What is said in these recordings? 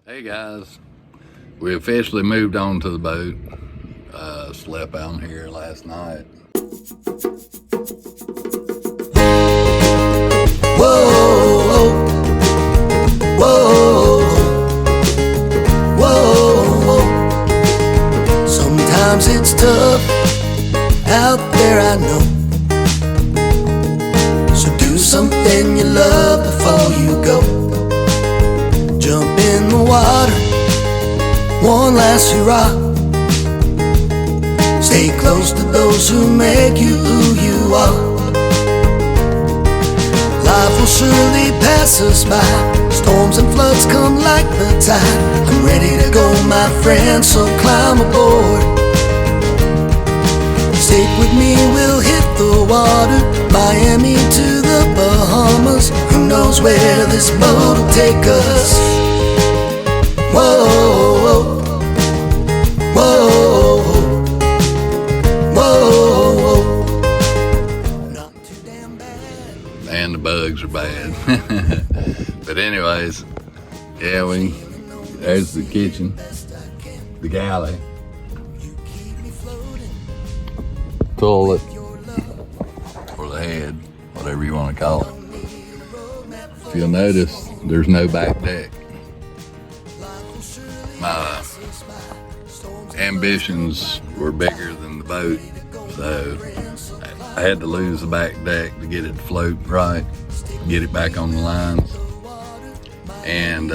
Hey guys, we officially moved on to the boat. Slept out here last night. Whoa, whoa, whoa. Sometimes it's tough out there, I know. So do something you love before you go. Jump in the water, one last hurrah. Stay close to those who make you who you are. Life will surely pass us by. Storms and floods come like the tide. I'm ready to go, my friend, so climb aboard. Stick with me, we'll hit the water. Miami to the Bahamas. Who knows where this boat will take us? Whoa, whoa, whoa. Not too damn bad. And the bugs are bad. But anyways, yeah, there's the kitchen, the galley, toilet, or the head, whatever you want to call it. If you'll notice, there's no back deck. My ambitions were bigger than the boat, so I had to lose the back deck to get it to float right, get it back on the lines, and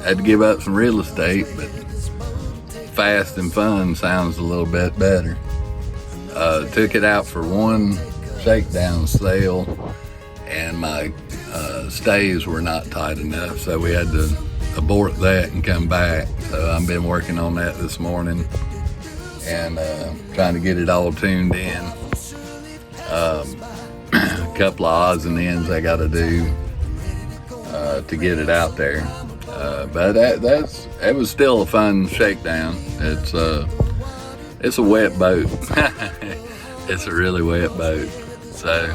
had to give up some real estate, but fast and fun sounds a little bit better. Took it out for one shakedown sail, and my stays were not tight enough, so we had to abort that and come back. So I've been working on that this morning and trying to get it all tuned in. A couple of odds and ends I got to do to get it out there, but it was still a fun shakedown. It's a wet boat. It's a really wet boat. So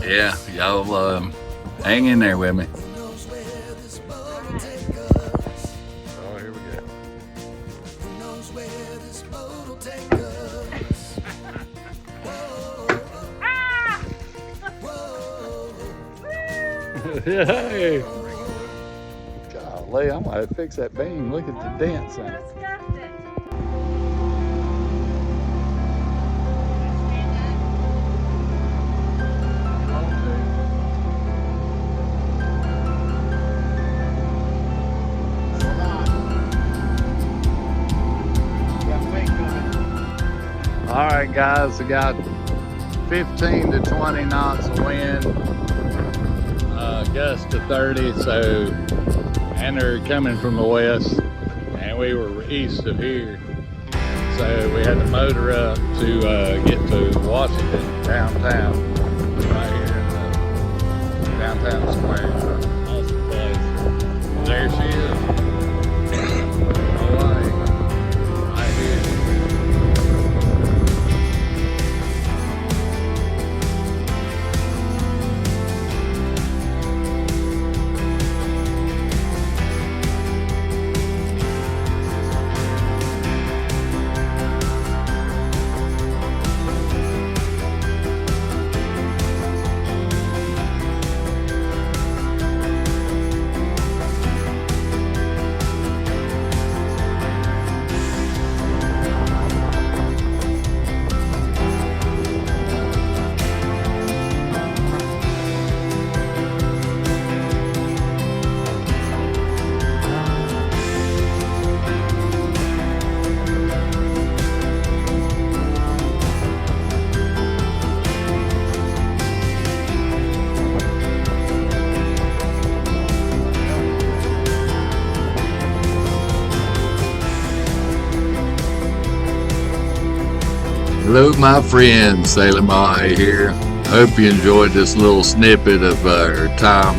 yeah, y'all hang in there with me. Oh, here we go. Hey! Golly, I might have to fix that beam. Look at the dents on it. All right, guys, we got 15 to 20 knots of wind, gust to 30, so, and they're coming from the west, and we were east of here, so we had to motor up to get to Washington downtown, right here in the downtown square. Awesome place. There she is. Moai, right here. Hello, my friends, Sailor Moai here. Hope you enjoyed this little snippet of our time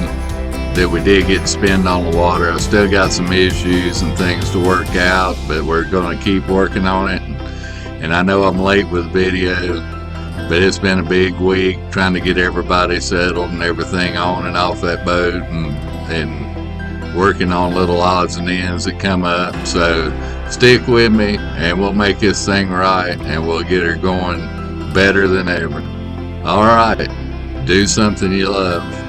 that we did get to spend on the water. I still got some issues and things to work out, but we're going to keep working on it. And I know I'm late with video, but it's been a big week trying to get everybody settled and everything on and off that boat, and working on little odds and ends that come up. So stick with me and we'll make this thing right and we'll get her going better than ever. All right, do something you love.